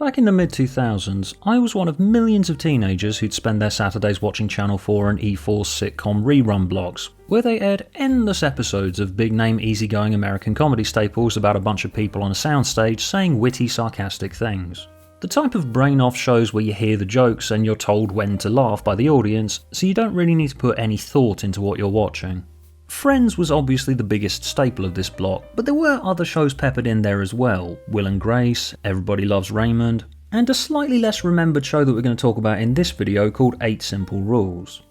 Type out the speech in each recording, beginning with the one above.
Back in the mid-2000s, I was one of millions of teenagers who'd spend their Saturdays watching Channel 4 and E4's sitcom rerun blogs, where they aired endless episodes of big-name, easygoing American comedy staples about a bunch of people on a soundstage saying witty, sarcastic things. The type of brain-off shows where you hear the jokes and you're told when to laugh by the audience, so you don't really need to put any thought into what you're watching. Friends was obviously the biggest staple of this block, but there were other shows peppered in there as well. Will and Grace, Everybody Loves Raymond, and a slightly less remembered show that we're going to talk about in this video called 8 Simple Rules.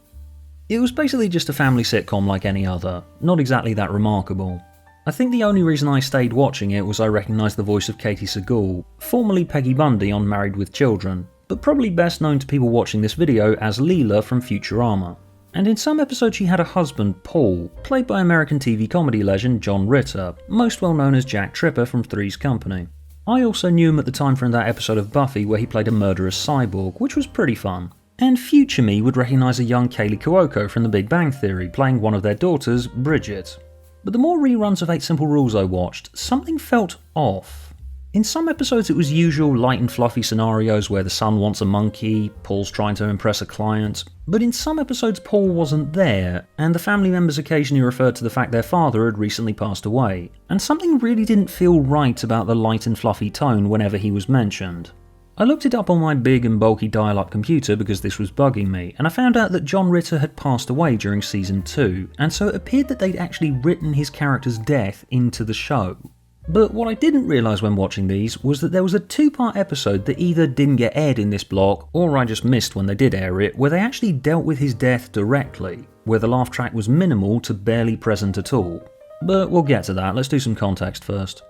It was basically just a family sitcom like any other, not exactly that remarkable. I think the only reason I stayed watching it was I recognised the voice of Katie Sagal, formerly Peggy Bundy on Married with Children, but probably best known to people watching this video as Leela from Futurama. And in some episodes she had a husband, Paul, played by American TV comedy legend John Ritter, most well known as Jack Tripper from Three's Company. I also knew him at the time from that episode of Buffy where he played a murderous cyborg, which was pretty fun. And future me would recognise a young Kaylee Cuoco from The Big Bang Theory, playing one of their daughters, Bridget. But the more reruns of 8 Simple Rules I watched, something felt off. In some episodes it was usual light and fluffy scenarios where the son wants a monkey, Paul's trying to impress a client, but in some episodes Paul wasn't there, and the family members occasionally referred to the fact their father had recently passed away, and something really didn't feel right about the light and fluffy tone whenever he was mentioned. I looked it up on my big and bulky dial-up computer because this was bugging me, and I found out that John Ritter had passed away during season 2, and so it appeared that they'd actually written his character's death into the show. But what I didn't realise when watching these was that there was a 2-part episode that either didn't get aired in this block, or I just missed when they did air it, where they actually dealt with his death directly, where the laugh track was minimal to barely present at all. But we'll get to that, let's do some context first.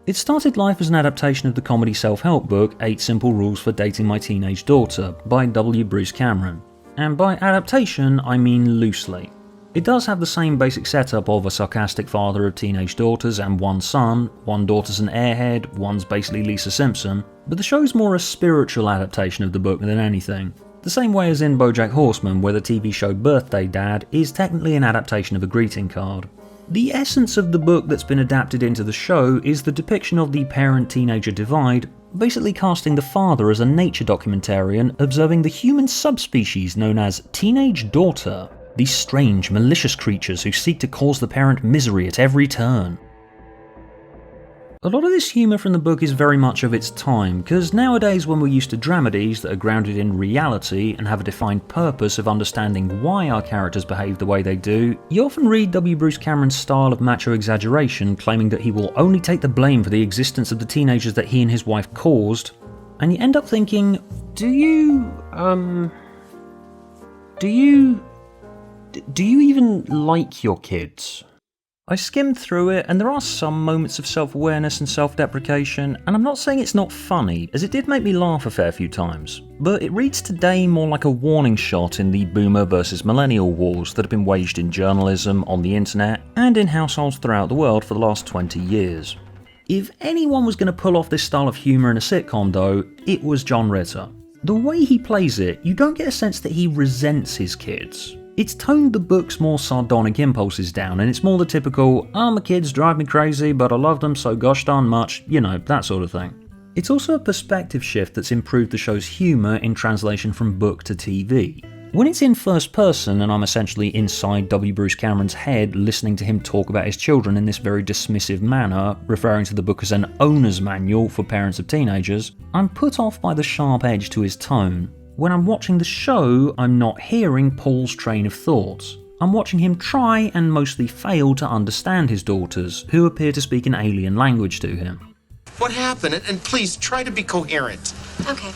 It started life as an adaptation of the comedy self-help book 8 Simple Rules for Dating My Teenage Daughter by W. Bruce Cameron. And by adaptation, I mean loosely. It does have the same basic setup of a sarcastic father of teenage daughters and one son, one daughter's an airhead, one's basically Lisa Simpson, but the show's more a spiritual adaptation of the book than anything. The same way as in BoJack Horseman, where the TV show Birthday Dad is technically an adaptation of a greeting card. The essence of the book that's been adapted into the show is the depiction of the parent-teenager divide, basically casting the father as a nature documentarian observing the human subspecies known as teenage daughter. These strange, malicious creatures who seek to cause the parent misery at every turn. A lot of this humour from the book is very much of its time, because nowadays when we're used to dramedies that are grounded in reality and have a defined purpose of understanding why our characters behave the way they do, you often read W. Bruce Cameron's style of macho exaggeration claiming that he will only take the blame for the existence of the teenagers that he and his wife caused, and you end up thinking, do you even like your kids? I skimmed through it and there are some moments of self-awareness and self-deprecation, and I'm not saying it's not funny, as it did make me laugh a fair few times, but it reads today more like a warning shot in the boomer versus millennial wars that have been waged in journalism, on the internet, and in households throughout the world for the last 20 years. If anyone was going to pull off this style of humour in a sitcom though, it was John Ritter. The way he plays it, you don't get a sense that he resents his kids. It's toned the book's more sardonic impulses down, and it's more the typical, my kids drive me crazy but I love them so gosh darn much, you know, that sort of thing. It's also a perspective shift that's improved the show's humour in translation from book to TV. When it's in first person and I'm essentially inside W. Bruce Cameron's head listening to him talk about his children in this very dismissive manner, referring to the book as an owner's manual for parents of teenagers, I'm put off by the sharp edge to his tone. When I'm watching the show, I'm not hearing Paul's train of thoughts. I'm watching him try and mostly fail to understand his daughters, who appear to speak an alien language to him. What happened? And please try to be coherent. Okay.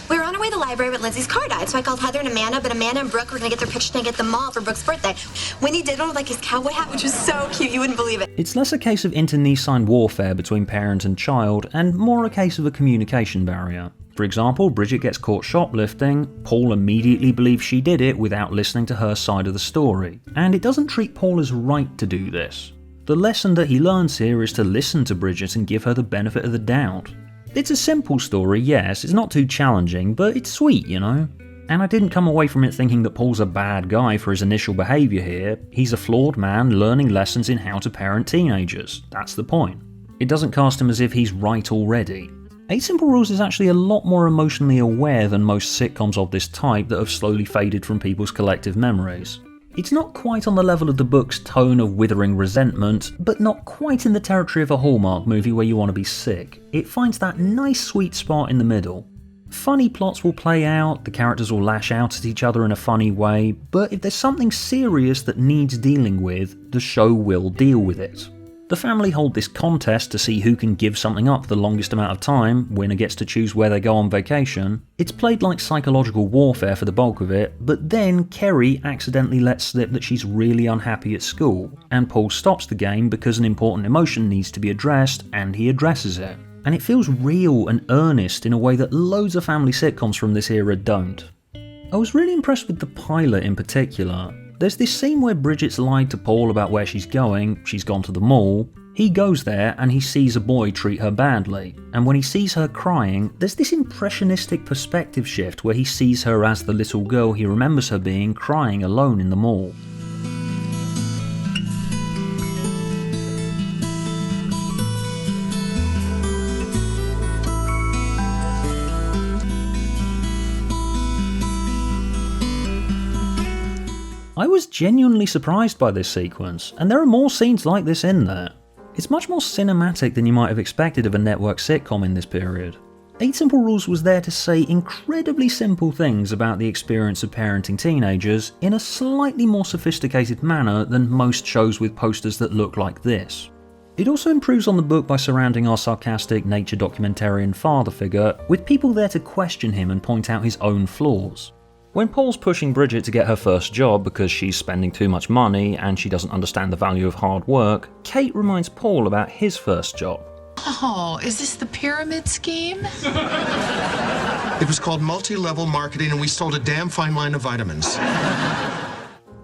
We were on our way to the library, but Lindsay's car died, so I called Heather and Amanda, but Amanda and Brooke were going to get their picture taken at the mall for Brooke's birthday. Wendy did one with like his cowboy hat, which was so cute, you wouldn't believe it. It's less a case of internecine warfare between parent and child, and more a case of a communication barrier. For example, Bridget gets caught shoplifting, Paul immediately believes she did it without listening to her side of the story, and it doesn't treat Paul as right to do this. The lesson that he learns here is to listen to Bridget and give her the benefit of the doubt. It's a simple story, yes, it's not too challenging, but it's sweet, you know? And I didn't come away from it thinking that Paul's a bad guy for his initial behaviour here. He's a flawed man learning lessons in how to parent teenagers. That's the point. It doesn't cast him as if he's right already. 8 Simple Rules is actually a lot more emotionally aware than most sitcoms of this type that have slowly faded from people's collective memories. It's not quite on the level of the book's tone of withering resentment, but not quite in the territory of a Hallmark movie where you want to be sick. It finds that nice sweet spot in the middle. Funny plots will play out, the characters will lash out at each other in a funny way, but if there's something serious that needs dealing with, the show will deal with it. The family hold this contest to see who can give something up the longest amount of time, winner gets to choose where they go on vacation. It's played like psychological warfare for the bulk of it, but then Kerry accidentally lets slip that she's really unhappy at school, and Paul stops the game because an important emotion needs to be addressed, and he addresses it. And it feels real and earnest in a way that loads of family sitcoms from this era don't. I was really impressed with the pilot in particular. There's this scene where Bridget's lied to Paul about where she's going, she's gone to the mall. He goes there and he sees a boy treat her badly, and when he sees her crying, there's this impressionistic perspective shift where he sees her as the little girl he remembers her being crying alone in the mall. I was genuinely surprised by this sequence, and there are more scenes like this in there. It's much more cinematic than you might have expected of a network sitcom in this period. 8 Simple Rules was there to say incredibly simple things about the experience of parenting teenagers in a slightly more sophisticated manner than most shows with posters that look like this. It also improves on the book by surrounding our sarcastic nature documentarian father figure with people there to question him and point out his own flaws. When Paul's pushing Bridget to get her first job because she's spending too much money and she doesn't understand the value of hard work, Kate reminds Paul about his first job. Oh, is this the pyramid scheme? It was called multi-level marketing, and we sold a damn fine line of vitamins.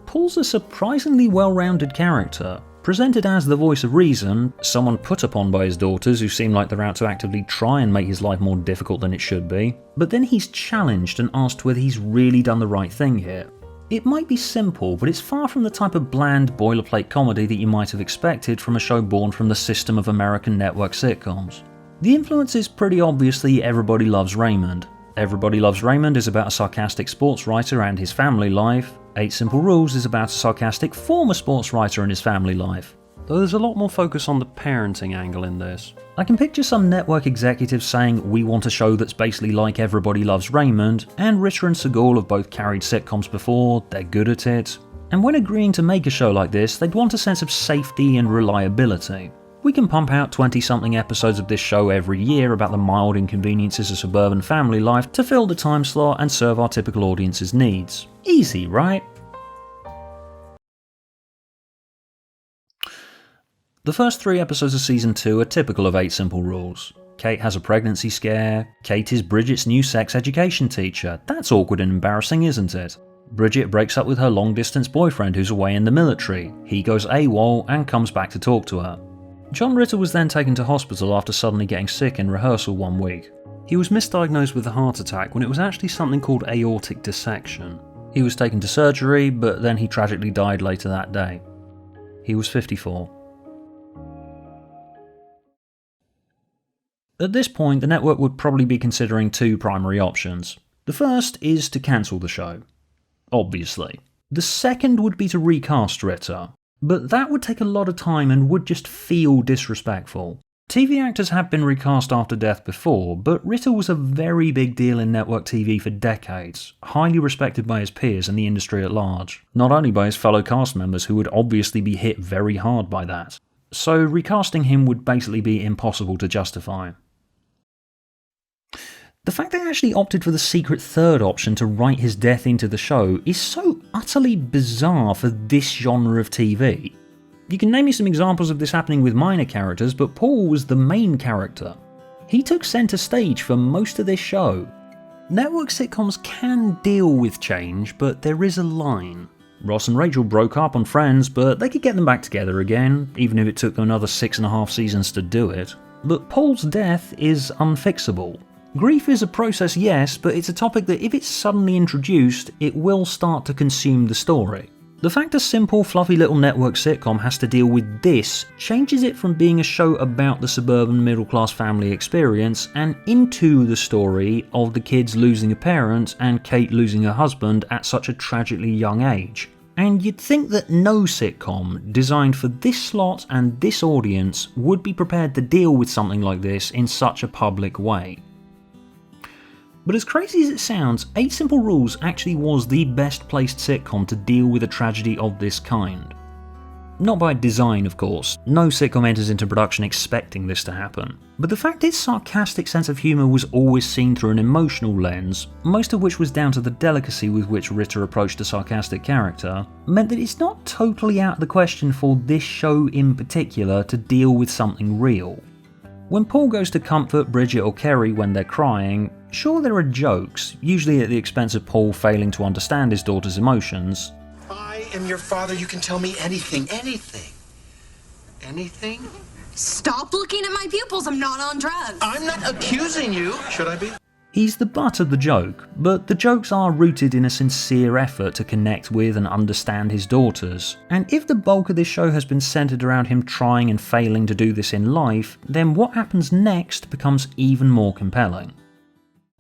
Paul's a surprisingly well-rounded character. Presented as the voice of reason, someone put upon by his daughters who seem like they're out to actively try and make his life more difficult than it should be, but then he's challenged and asked whether he's really done the right thing here. It might be simple, but it's far from the type of bland boilerplate comedy that you might have expected from a show born from the system of American network sitcoms. The influence is pretty obviously Everybody Loves Raymond. Everybody Loves Raymond is about a sarcastic sports writer and his family life. 8 Simple Rules is about a sarcastic former sports writer and his family life, though there's a lot more focus on the parenting angle in this. I can picture some network executives saying we want a show that's basically like Everybody Loves Raymond, and Ritter and Segall have both carried sitcoms before, they're good at it, and when agreeing to make a show like this, they'd want a sense of safety and reliability. We can pump out 20-something episodes of this show every year about the mild inconveniences of suburban family life to fill the time slot and serve our typical audience's needs. Easy, right? The first 3 episodes of season 2 are typical of 8 Simple Rules. Kate has a pregnancy scare. Kate is Bridget's new sex education teacher. That's awkward and embarrassing, isn't it? Bridget breaks up with her long-distance boyfriend who's away in the military. He goes AWOL and comes back to talk to her. John Ritter was then taken to hospital after suddenly getting sick in rehearsal one week. He was misdiagnosed with a heart attack when it was actually something called aortic dissection. He was taken to surgery, but then he tragically died later that day. He was 54. At this point, the network would probably be considering 2 primary options. The first is to cancel the show. Obviously. The second would be to recast Ritter. But that would take a lot of time and would just feel disrespectful. TV actors have been recast after death before, but Ritter was a very big deal in network TV for decades, highly respected by his peers and the industry at large, not only by his fellow cast members who would obviously be hit very hard by that. So recasting him would basically be impossible to justify. The fact they actually opted for the secret third option to write his death into the show is so utterly bizarre for this genre of TV. You can name me some examples of this happening with minor characters, but Paul was the main character. He took centre stage for most of this show. Network sitcoms can deal with change, but there is a line. Ross and Rachel broke up on Friends, but they could get them back together again, even if it took them another 6.5 seasons to do it. But Paul's death is unfixable. Grief is a process, yes, but it's a topic that if it's suddenly introduced, it will start to consume the story. The fact a simple, fluffy little network sitcom has to deal with this changes it from being a show about the suburban middle-class family experience and into the story of the kids losing a parent and Kate losing her husband at such a tragically young age. And you'd think that no sitcom designed for this slot and this audience would be prepared to deal with something like this in such a public way. But as crazy as it sounds, 8 Simple Rules actually was the best placed sitcom to deal with a tragedy of this kind. Not by design, of course, no sitcom enters into production expecting this to happen, but the fact its sarcastic sense of humour was always seen through an emotional lens, most of which was down to the delicacy with which Ritter approached a sarcastic character, meant that it's not totally out of the question for this show in particular to deal with something real. When Paul goes to comfort Bridget or Kerry when they're crying, sure there are jokes, usually at the expense of Paul failing to understand his daughter's emotions. I am your father. You can tell me anything. Anything. Anything? Stop looking at my pupils. I'm not on drugs. I'm not accusing you. Should I be? He's the butt of the joke, but the jokes are rooted in a sincere effort to connect with and understand his daughters. And if the bulk of this show has been centered around him trying and failing to do this in life, then what happens next becomes even more compelling.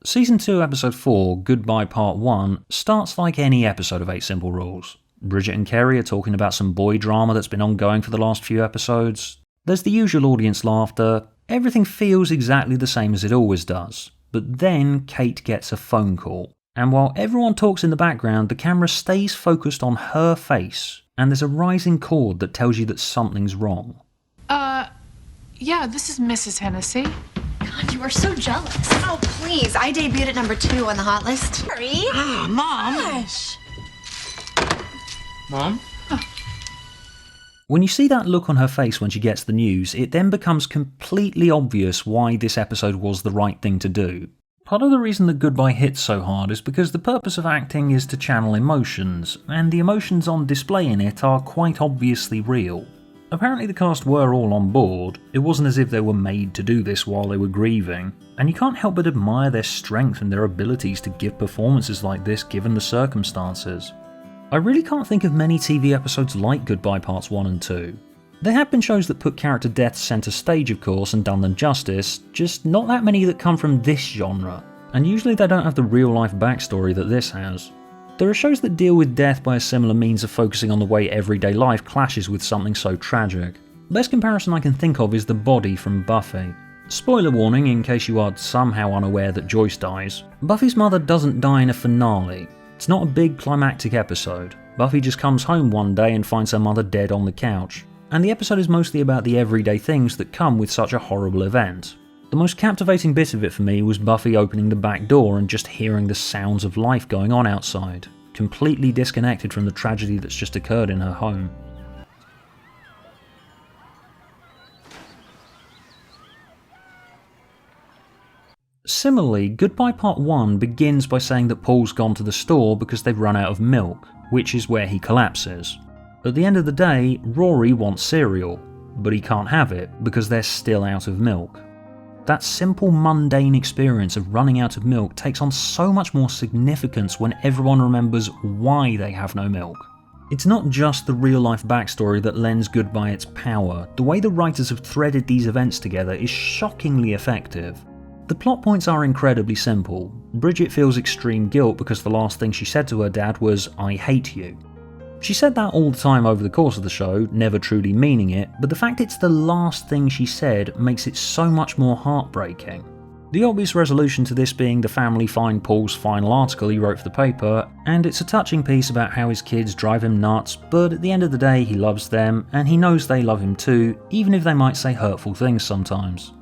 Season 2, Episode 4, Goodbye Part 1, starts like any episode of 8 Simple Rules. Bridget and Kerry are talking about some boy drama that's been ongoing for the last few episodes. There's the usual audience laughter. Everything feels exactly the same as it always does. But then Kate gets a phone call, and while everyone talks in the background, the camera stays focused on her face, and there's a rising chord that tells you that something's wrong. Yeah, this is Mrs. Hennessy. God, you are so jealous. Oh, please. I debuted at number 2 on the hot list. Sorry. Ah, Mom. Gosh. Mom? When you see that look on her face when she gets the news, it then becomes completely obvious why this episode was the right thing to do. Part of the reason that Goodbye hits so hard is because the purpose of acting is to channel emotions, and the emotions on display in it are quite obviously real. Apparently the cast were all on board. It wasn't as if they were made to do this while they were grieving, and you can't help but admire their strength and their abilities to give performances like this given the circumstances. I really can't think of many TV episodes like Goodbye Parts 1 and 2. There have been shows that put character deaths centre stage of course and done them justice, just not that many that come from this genre, and usually they don't have the real life backstory that this has. There are shows that deal with death by a similar means of focusing on the way everyday life clashes with something so tragic. Best comparison I can think of is The Body from Buffy. Spoiler warning in case you are somehow unaware that Joyce dies. Buffy's mother doesn't die in a finale. It's not a big climactic episode. Buffy just comes home one day and finds her mother dead on the couch. And the episode is mostly about the everyday things that come with such a horrible event. The most captivating bit of it for me was Buffy opening the back door and just hearing the sounds of life going on outside, completely disconnected from the tragedy that's just occurred in her home. Similarly, Goodbye Part 1 begins by saying that Paul's gone to the store because they've run out of milk, which is where he collapses. At the end of the day, Rory wants cereal, but he can't have it because they're still out of milk. That simple mundane experience of running out of milk takes on so much more significance when everyone remembers why they have no milk. It's not just the real life backstory that lends Goodbye its power. The way the writers have threaded these events together is shockingly effective. The plot points are incredibly simple. Bridget feels extreme guilt because the last thing she said to her dad was, "I hate you." She said that all the time over the course of the show, never truly meaning it, but the fact it's the last thing she said makes it so much more heartbreaking. The obvious resolution to this being the family find Paul's final article he wrote for the paper, and it's a touching piece about how his kids drive him nuts, but at the end of the day he loves them, and he knows they love him too, even if they might say hurtful things sometimes.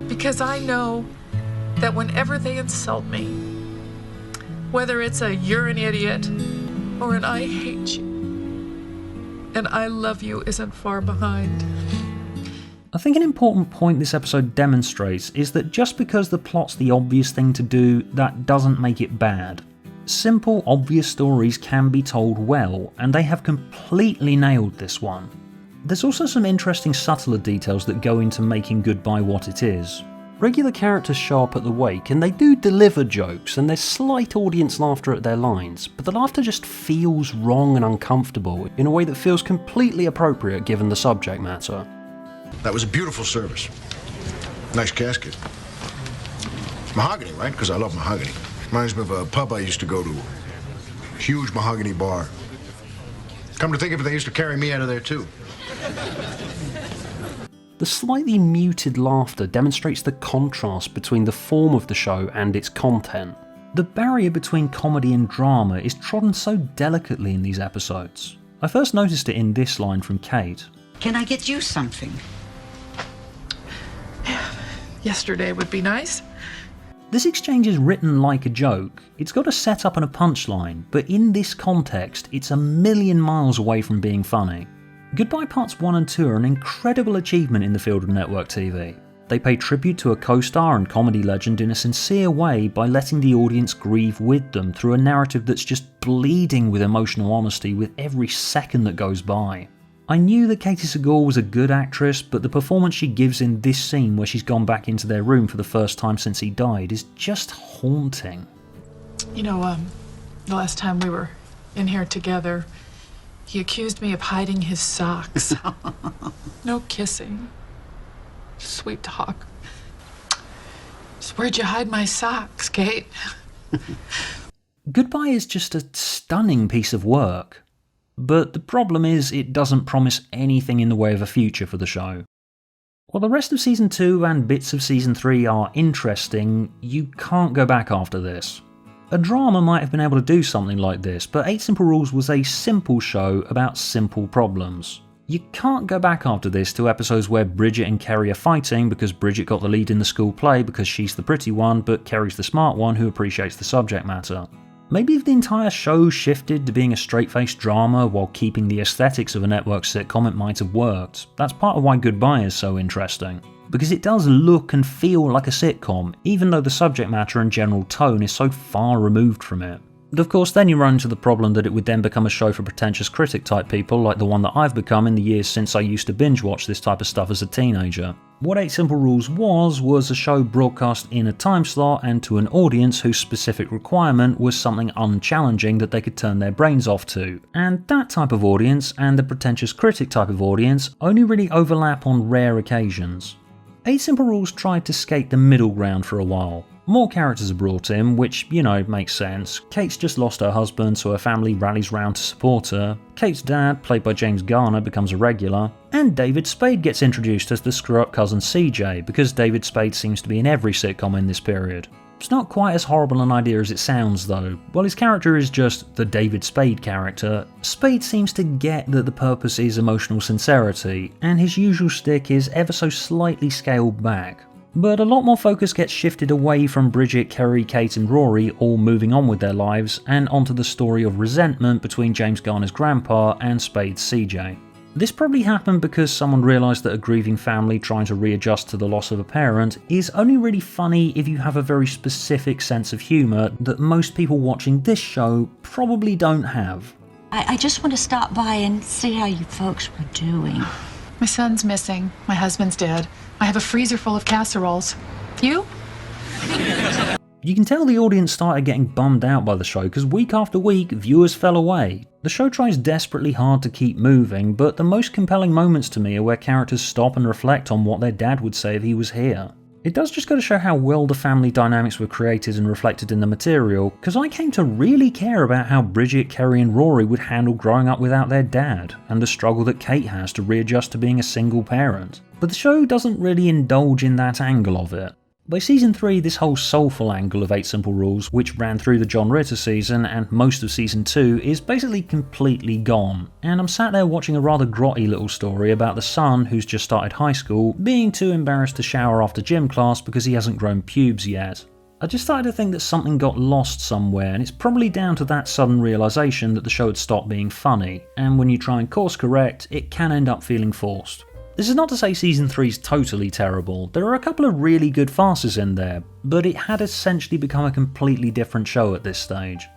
Because I know that whenever they insult me, whether it's a "you're an idiot" or an "I hate you" and "I love you" isn't far behind. I think an important point this episode demonstrates is that just because the plot's the obvious thing to do, that doesn't make it bad. Simple, obvious stories can be told well, and they have completely nailed this one. There's also some interesting subtler details that go into making Goodbye what it is. Regular characters show up at the wake and they do deliver jokes and there's slight audience laughter at their lines, but the laughter just feels wrong and uncomfortable in a way that feels completely appropriate given the subject matter. That was a beautiful service. Nice casket. Mahogany, right? Because I love mahogany. Reminds me of a pub I used to go to. Huge mahogany bar. Come to think of it, they used to carry me out of there too. The slightly muted laughter demonstrates the contrast between the form of the show and its content. The barrier between comedy and drama is trodden so delicately in these episodes. I first noticed it in this line from Kate. Can I get you something? Yesterday would be nice. This exchange is written like a joke. It's got a setup and a punchline, but in this context, it's a million miles away from being funny. Goodbye Parts 1 and 2 are an incredible achievement in the field of network TV. They pay tribute to a co-star and comedy legend in a sincere way by letting the audience grieve with them through a narrative that's just bleeding with emotional honesty with every second that goes by. I knew that Katie Sagal was a good actress, but the performance she gives in this scene where she's gone back into their room for the first time since he died is just haunting. You know, the last time we were in here together, he accused me of hiding his socks. No kissing. Sweet talk. So where'd you hide my socks, Kate? Goodbye is just a stunning piece of work. But the problem is it doesn't promise anything in the way of a future for the show. While the rest of Season 2 and bits of Season 3 are interesting, you can't go back after this. A drama might have been able to do something like this, but 8 Simple Rules was a simple show about simple problems. You can't go back after this to episodes where Bridget and Kerry are fighting because Bridget got the lead in the school play because she's the pretty one, but Kerry's the smart one who appreciates the subject matter. Maybe if the entire show shifted to being a straight-faced drama while keeping the aesthetics of a network sitcom, it might have worked. That's part of why Goodbye is so interesting. Because it does look and feel like a sitcom, even though the subject matter and general tone is so far removed from it. But of course then you run into the problem that it would then become a show for pretentious critic type people like the one that I've become in the years since I used to binge watch this type of stuff as a teenager. What 8 Simple Rules was a show broadcast in a time slot and to an audience whose specific requirement was something unchallenging that they could turn their brains off to. And that type of audience and the pretentious critic type of audience only really overlap on rare occasions. 8 Simple Rules tried to skate the middle ground for a while. More characters are brought in, which, you know, makes sense. Kate's just lost her husband, so her family rallies round to support her. Kate's dad, played by James Garner, becomes a regular. And David Spade gets introduced as the screw-up cousin CJ, because David Spade seems to be in every sitcom in this period. It's not quite as horrible an idea as it sounds though. While his character is just the David Spade character, Spade seems to get that the purpose is emotional sincerity, and his usual shtick is ever so slightly scaled back. But a lot more focus gets shifted away from Bridget, Kerry, Kate and Rory all moving on with their lives, and onto the story of resentment between James Garner's grandpa and Spade's CJ. This probably happened because someone realised that a grieving family trying to readjust to the loss of a parent is only really funny if you have a very specific sense of humour that most people watching this show probably don't have. I just want to stop by and see how you folks were doing. My son's missing. My husband's dead. I have a freezer full of casseroles. You? You can tell the audience started getting bummed out by the show because week after week, viewers fell away. The show tries desperately hard to keep moving, but the most compelling moments to me are where characters stop and reflect on what their dad would say if he was here. It does just go to show how well the family dynamics were created and reflected in the material, because I came to really care about how Bridget, Kerry and Rory would handle growing up without their dad, and the struggle that Kate has to readjust to being a single parent. But the show doesn't really indulge in that angle of it. By season 3, this whole soulful angle of 8 Simple Rules, which ran through the John Ritter season and most of season 2, is basically completely gone, and I'm sat there watching a rather grotty little story about the son who's just started high school being too embarrassed to shower after gym class because he hasn't grown pubes yet. I just started to think that something got lost somewhere, and it's probably down to that sudden realisation that the show had stopped being funny, and when you try and course correct, it can end up feeling forced. This is not to say season 3's totally terrible, there are a couple of really good farces in there, but it had essentially become a completely different show at this stage.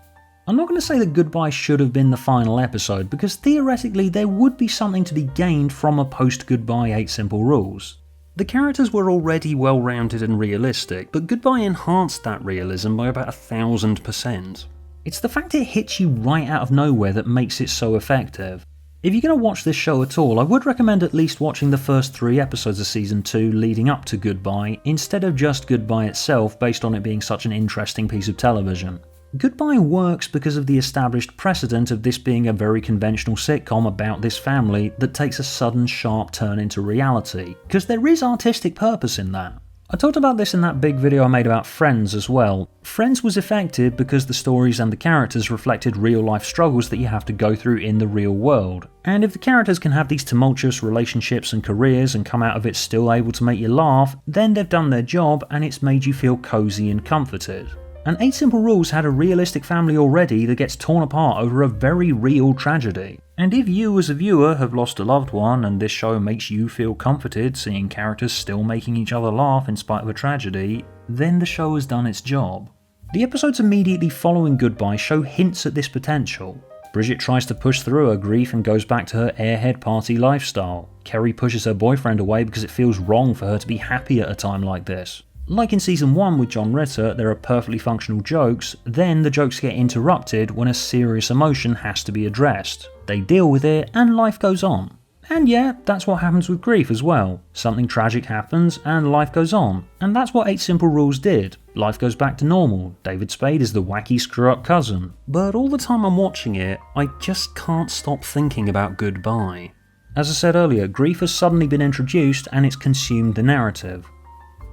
I'm not going to say that Goodbye should have been the final episode, because theoretically there would be something to be gained from a post-Goodbye 8 Simple Rules. The characters were already well-rounded and realistic, but Goodbye enhanced that realism by about 1000%. It's the fact it hits you right out of nowhere that makes it so effective. If you're going to watch this show at all, I would recommend at least watching the first 3 episodes of Season 2 leading up to Goodbye, instead of just Goodbye itself, based on it being such an interesting piece of television. Goodbye works because of the established precedent of this being a very conventional sitcom about this family that takes a sudden sharp turn into reality, because there is artistic purpose in that. I talked about this in that big video I made about Friends as well. Friends was effective because the stories and the characters reflected real life struggles that you have to go through in the real world. And if the characters can have these tumultuous relationships and careers and come out of it still able to make you laugh, then they've done their job and it's made you feel cozy and comforted. And 8 Simple Rules had a realistic family already that gets torn apart over a very real tragedy. And if you as a viewer have lost a loved one and this show makes you feel comforted seeing characters still making each other laugh in spite of a tragedy, then the show has done its job. The episodes immediately following Goodbye show hints at this potential. Bridget tries to push through her grief and goes back to her airhead party lifestyle. Kerry pushes her boyfriend away because it feels wrong for her to be happy at a time like this. Like in Season 1 with John Ritter, there are perfectly functional jokes, then the jokes get interrupted when a serious emotion has to be addressed. They deal with it, and life goes on. And yeah, that's what happens with grief as well. Something tragic happens, and life goes on. And that's what 8 Simple Rules did. Life goes back to normal. David Spade is the wacky screw-up cousin. But all the time I'm watching it, I just can't stop thinking about Goodbye. As I said earlier, grief has suddenly been introduced, and it's consumed the narrative.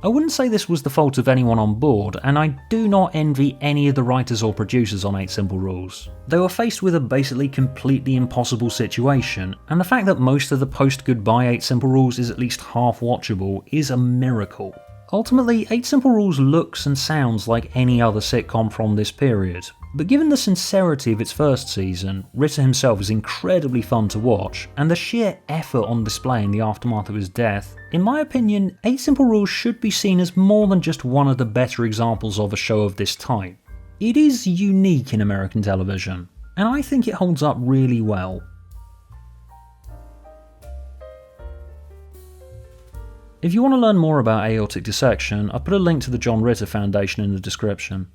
I wouldn't say this was the fault of anyone on board, and I do not envy any of the writers or producers on 8 Simple Rules. They were faced with a basically completely impossible situation, and the fact that most of the post-Goodbye 8 Simple Rules is at least half watchable is a miracle. Ultimately, 8 Simple Rules looks and sounds like any other sitcom from this period, but given the sincerity of its first season, Ritter himself is incredibly fun to watch, and the sheer effort on display in the aftermath of his death, in my opinion, 8 Simple Rules should be seen as more than just one of the better examples of a show of this type. It is unique in American television, and I think it holds up really well. If you want to learn more about aortic dissection, I've put a link to the John Ritter Foundation in the description.